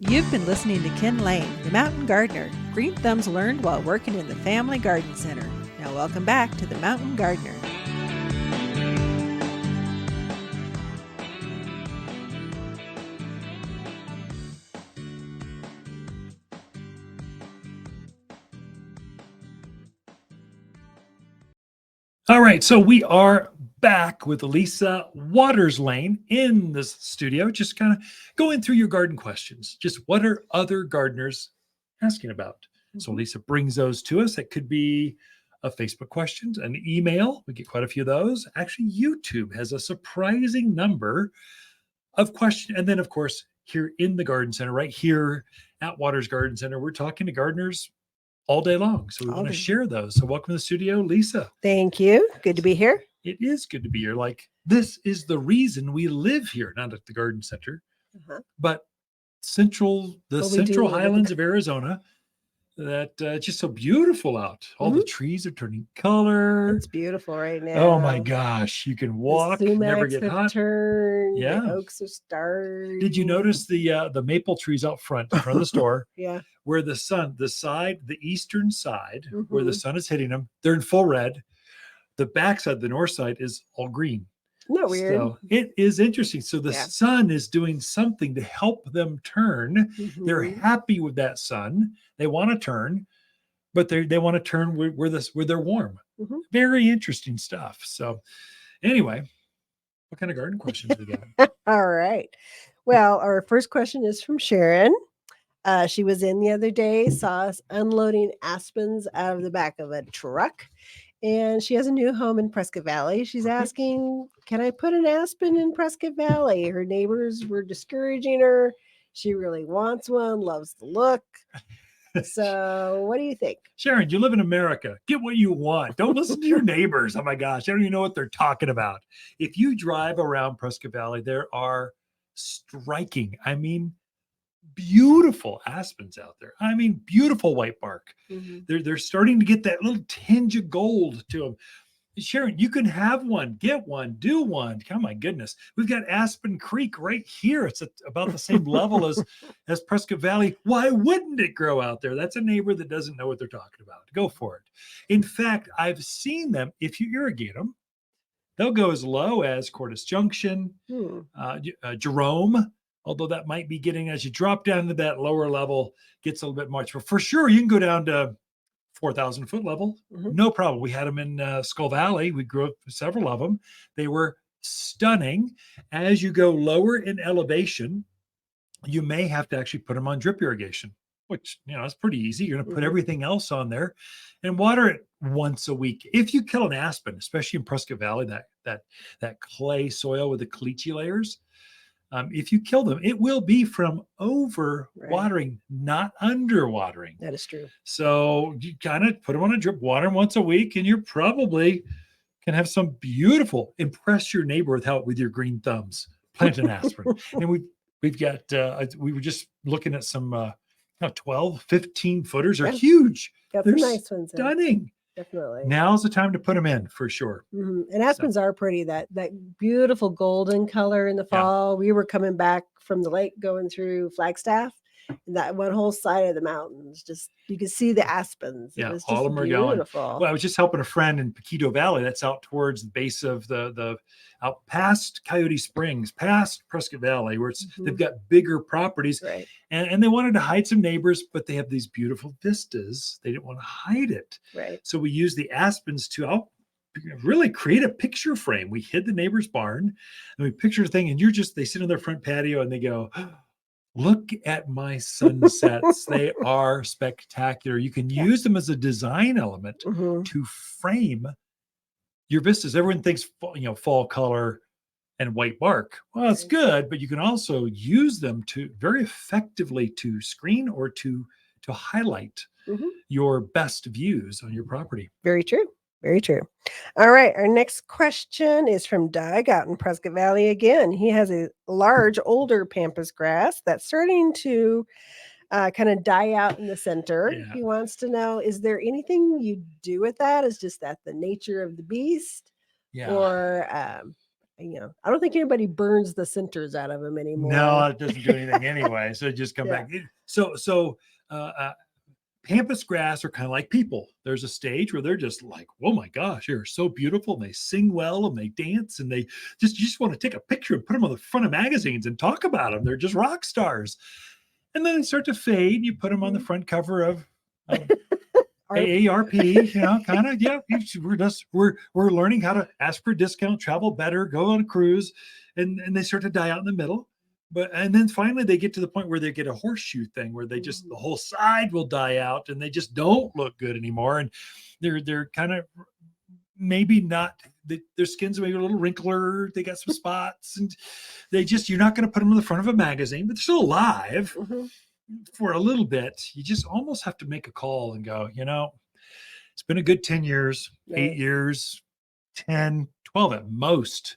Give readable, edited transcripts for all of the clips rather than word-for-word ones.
You've been listening to Ken Lain, the Mountain Gardener. Green thumbs learned while working in the Family Garden Center. Now welcome back to the Mountain Gardener. All right, so we are back with Lisa Waterslain in the studio, just kind of going through your garden questions. Just what are other gardeners asking about? So Lisa brings those to us. It could be a Facebook question, an email. We get quite a few of those. Actually, YouTube has a surprising number of questions. And then, of course, here in the garden center, right here at Waters Garden Center, we're talking to gardeners all day long. So we want to share those. So welcome to the studio, Lisa. Thank you. Good to be here. It is good to be here. Like, this is the reason we live here, not at the garden center, but Central Highlands of Arizona. That just so beautiful out. All the trees are turning color. It's beautiful right now. Oh my gosh. You can walk, never get hot. Yeah. The oaks are starting. Did you notice the maple trees out front in front of the store? Yeah. Where the eastern side, where the sun is hitting them, they're in full red. The backside, the north side, is all green. Isn't that weird? So it is interesting. So the sun is doing something to help them turn. They're happy with that sun. They want to turn, but they want to turn where they're warm. Very interesting stuff. So anyway, what kind of garden questions we got? All right. Well, our first question is from Sharon. She was in the other day, saw us unloading aspens out of the back of a truck. And she has a new home in Prescott Valley. She's asking, can I put an aspen in Prescott Valley? Her neighbors were discouraging her. She really wants one, loves the look. So what do you think? Sharon, you live in America. Get what you want. Don't listen to your neighbors. Oh my gosh, I don't even know what they're talking about. If you drive around Prescott Valley, there are striking, beautiful aspens out there. Beautiful white bark. They're starting to get that little tinge of gold to them. Sharon, you can have one, get one, do one. Oh my goodness. We've got Aspen Creek right here. It's at about the same level as Prescott Valley. Why wouldn't it grow out there? That's a neighbor that doesn't know what they're talking about. Go for it. In fact, I've seen them, if you irrigate them, they'll go as low as Cordis Junction, Jerome, although that might be getting, as you drop down to that lower level, gets a little bit much. But for sure, you can go down to 4,000 foot level. No problem. We had them in Skull Valley. We grew up several of them. They were stunning. As you go lower in elevation, you may have to actually put them on drip irrigation, which, is pretty easy. You're going to put everything else on there and water it once a week. If you kill an aspen, especially in Prescott Valley, that clay soil with the caliche layers, if you kill them, it will be from over watering, not under watering. That is true. So you kind of put them on a drip, water them once a week, and you're probably can have some beautiful, impress your neighbor with your green thumbs. Plant an aspen. And we've got, we were just looking at some 12, 15 footers are huge. Got They're some nice ones. Stunning. Definitely. Now's the time to put them in for sure. And aspens are pretty, that beautiful golden color in the fall. We were coming back from the lake going through Flagstaff, and that one whole side of the mountains, just you could see the aspens. Yeah, it was all of them are going. Well, I was just helping a friend in Paquito Valley. That's out towards the base of the out past Coyote Springs, past Prescott Valley, where they've got bigger properties. Right. And they wanted to hide some neighbors, but they have these beautiful vistas. They didn't want to hide it. Right. So we used the aspens to really create a picture frame. We hid the neighbor's barn and we picture the thing, and they sit on their front patio and they go, look at my sunsets. They are spectacular. You can use them as a design element to frame your vistas. Everyone thinks, fall color and white bark. Well, it's good, but you can also use them to very effectively to screen or to highlight your best views on your property. Very true. Very true. All right. Our next question is from Doug out in Prescott Valley again. He has a large, older pampas grass that's starting to kind of die out in the center. Yeah. He wants to know, is there anything you do with that? Is just that the nature of the beast? Yeah. Or I don't think anybody burns the centers out of them anymore. No, it doesn't do anything anyway. So just come back. Pampas grass are kind of like people. There's a stage where they're just like, oh my gosh, you're so beautiful. And they sing well and they dance and you just want to take a picture and put them on the front of magazines and talk about them. They're just rock stars. And then they start to fade. And you put them on the front cover of AARP, kind of, yeah. We're learning how to ask for a discount, travel better, go on a cruise, and they start to die out in the middle. And then finally they get to the point where they get a horseshoe thing where they just the whole side will die out and they just don't look good anymore. And they're kind of maybe not, their skin's maybe a little wrinkler. They got some spots and you're not going to put them in the front of a magazine, but they're still alive for a little bit. You just almost have to make a call and go, it's been a good 10 years, 8 years, 10, 12 at most.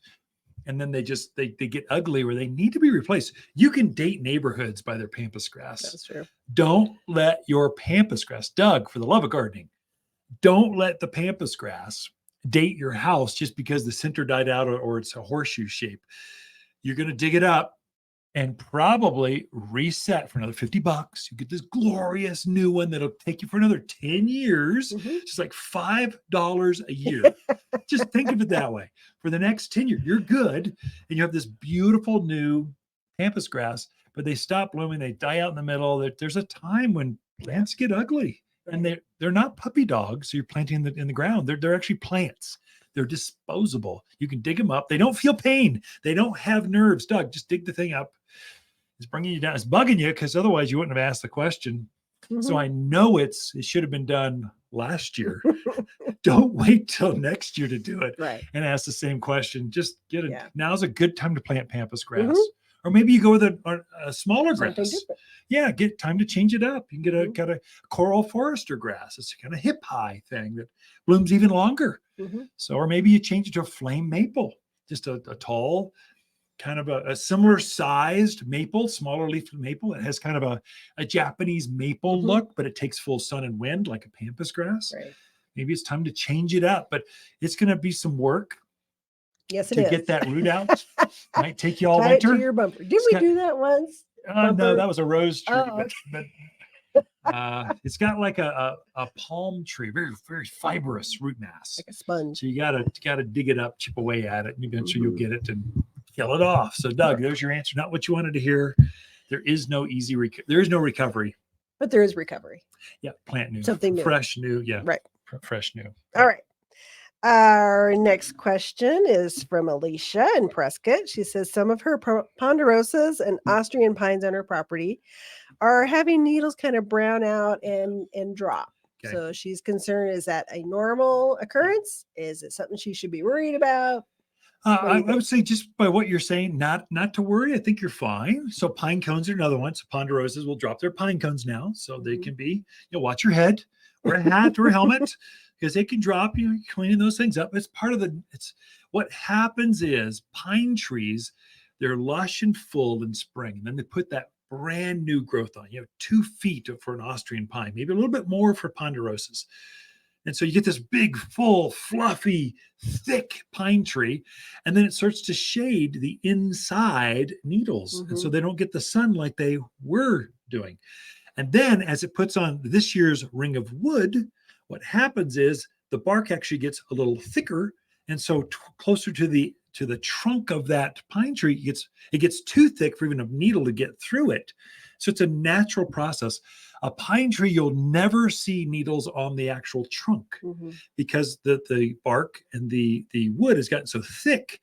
And then they get ugly where they need to be replaced. You can date neighborhoods by their pampas grass. That's true. Don't let your pampas grass, Doug, for the love of gardening, don't let the pampas grass date your house just because the center died out or it's a horseshoe shape. You're going to dig it up and probably reset for another $50. You get this glorious new one that'll take you for another 10 years. Just like $5 a year. Just think of it that way. For the next 10 years, you're good. And you have this beautiful new pampas grass, but they stop blooming. They die out in the middle. There's a time when plants get ugly and they're not puppy dogs. So you're planting in the ground. They're actually plants. They're disposable. You can dig them up. They don't feel pain. They don't have nerves. Doug, just dig the thing up. It's bringing you down. It's bugging you because otherwise you wouldn't have asked the question. So I know it should have been done last year. Don't wait till next year to do it and ask the same question. Just get it. Now's a good time to plant pampas grass. Or maybe you go with a smaller grass. Yeah, get time to change it up. You can get a coral forester grass. It's a kind of hip high thing that blooms even longer. So, or maybe you change it to a flame maple, just a tall, kind of a similar sized maple, smaller leaf maple. It has kind of a Japanese maple look, but it takes full sun and wind like a pampas grass. Maybe it's time to change it up, but it's going to be some work. Yes, it is. To get that root out. Might take you all Tie winter. It to your bumper. Did we do that once? No, that was a rose tree. Oh, okay. but it's got like a palm tree, very, very fibrous root mass. Like a sponge. So you gotta dig it up, chip away at it, and eventually you'll get it and kill it off. So Doug, there's your answer. Not what you wanted to hear. There is no easy there is no recovery. But there is recovery. Yeah, plant new. Something new. Fresh new. Yeah. Right. Fresh new. All right. Our next question is from Alicia in Prescott. She says some of her ponderosas and Austrian pines on her property are having needles kind of brown out and drop. Okay. So she's concerned, is that a normal occurrence? Is it something she should be worried about? I would say just by what you're saying, not to worry. I think you're fine. So pine cones are another one. So ponderosas will drop their pine cones now. So they can be, watch your head, wear a hat or a helmet. Because they can drop, cleaning those things up. It's part of what happens is pine trees, they're lush and full in spring. And then they put that brand new growth on. 2 feet for an Austrian pine, maybe a little bit more for ponderosas. And so you get this big, full, fluffy, thick pine tree. And then it starts to shade the inside needles. And so they don't get the sun like they were doing. And then as it puts on this year's ring of wood, what happens is the bark actually gets a little thicker, and so closer to the trunk of that pine tree, it gets too thick for even a needle to get through it. So it's a natural process. A pine tree, you'll never see needles on the actual trunk because the bark and the wood has gotten so thick,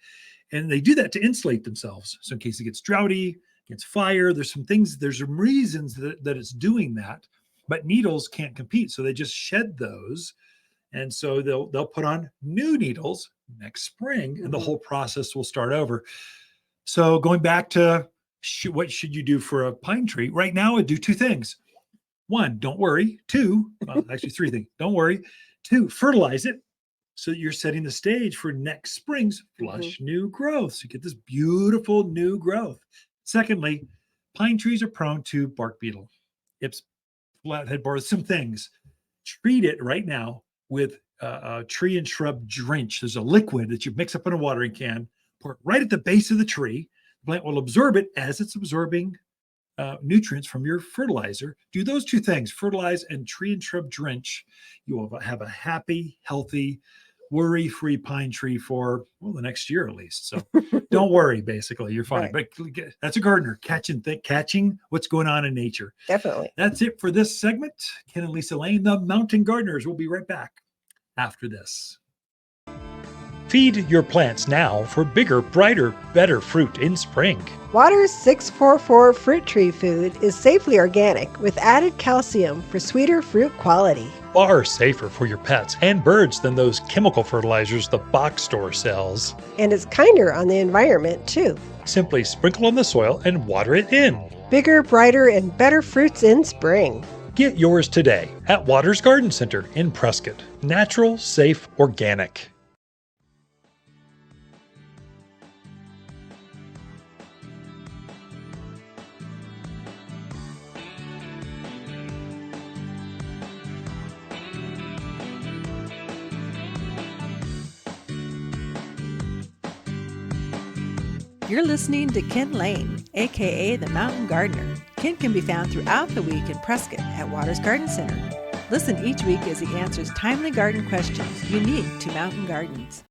and they do that to insulate themselves. So in case it gets droughty, gets fire, there's some reasons that it's doing that. But needles can't compete, so they just shed those, and so they'll put on new needles next spring, and the whole process will start over. So going back to what should you do for a pine tree? Right now, I'd do 2 things. 1, don't worry. 2, actually 3 things. Don't worry. 2, fertilize it so that you're setting the stage for next spring's flush new growth. So you get this beautiful new growth. Secondly, pine trees are prone to bark beetle. It's flathead borer, some things. Treat it right now with a tree and shrub drench. There's a liquid that you mix up in a watering can, pour it right at the base of the tree. The plant will absorb it as it's absorbing nutrients from your fertilizer. Do those two things, fertilize and tree and shrub drench. You will have a happy, healthy, worry-free pine tree for, well, the next year at least. So don't worry, basically, you're fine. Right. But that's a gardener, catching what's going on in nature. Definitely. That's it for this segment. Ken and Lisa Lain, the Mountain Gardeners. We'll be right back after this. Feed your plants now for bigger, brighter, better fruit in spring. Water's 644 fruit tree food is safely organic with added calcium for sweeter fruit quality. Far safer for your pets and birds than those chemical fertilizers the box store sells. And it's kinder on the environment, too. Simply sprinkle on the soil and water it in. Bigger, brighter, and better fruits in spring. Get yours today at Waters Garden Center in Prescott. Natural, safe, organic. You're listening to Ken Lain, aka the Mountain Gardener. Ken can be found throughout the week in Prescott at Waters Garden Center. Listen each week as he answers timely garden questions unique to mountain gardens.